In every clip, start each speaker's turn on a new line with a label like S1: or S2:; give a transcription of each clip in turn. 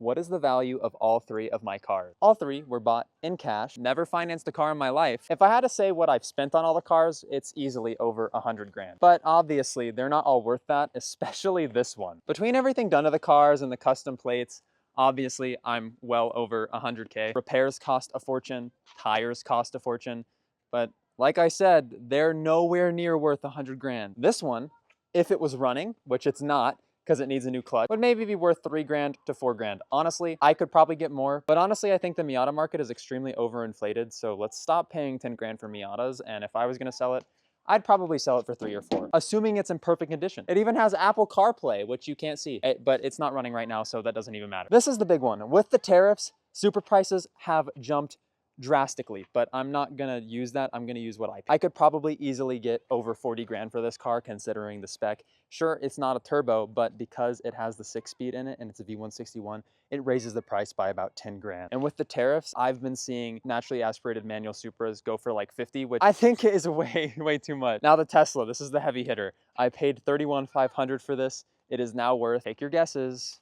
S1: what is the value of all three of my cars? All three were bought in cash, never financed a car in my life. If I had to say what I've spent on all the cars, it's easily over 100 grand. But obviously, they're not all worth that, especially this one. Between everything done to the cars and the custom plates, obviously I'm well over 100K. Repairs cost a fortune, tires cost a fortune, but like I said, they're nowhere near worth 100 grand. This one, if it was running, which it's not, because it needs a new clutch, would maybe be worth 3 grand to 4 grand. Honestly, I could probably get more, but honestly, I think the Miata market is extremely overinflated, so let's stop paying 10 grand for Miatas, and if I was gonna sell it, I'd probably sell it for 3 or 4, assuming it's in perfect condition. It even has Apple CarPlay, which you can't see, but it's not running right now, so that doesn't even matter. This is the big one. With the tariffs, Supra prices have jumped drastically, but I'm not gonna use that. I'm gonna use what I could probably easily get over 40 grand for this car considering the spec. Sure, it's not a turbo, but because it has the 6-speed in it and it's a V161, it raises the price by about 10 grand. And with the tariffs, I've been seeing naturally aspirated manual Supras go for like 50, which I think is way too much. Now the Tesla, this is the heavy hitter. I paid 31,500 for this. It is now worth, take your guesses,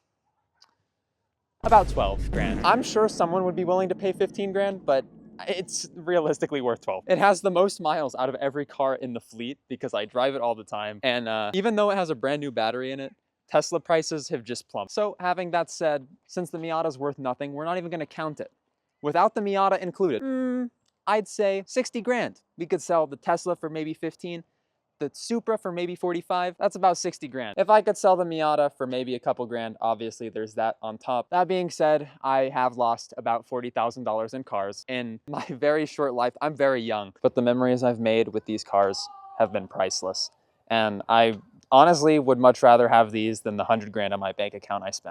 S1: about 12 grand. I'm sure someone would be willing to pay 15 grand, but it's realistically worth 12. It has the most miles out of every car in the fleet because I drive it all the time. And even though it has a brand new battery in it, Tesla prices have just plumped. So having that said, since the Miata's worth nothing, we're not even gonna count it. Without the Miata included, I'd say 60 grand. We could sell the Tesla for maybe 15, the Supra for maybe 45, that's about 60 grand. If I could sell the Miata for maybe a couple grand, obviously there's that on top. That being said, I have lost about $40,000 in cars in my very short life. I'm very young, but the memories I've made with these cars have been priceless. And I honestly would much rather have these than the 100 grand on my bank account I spent.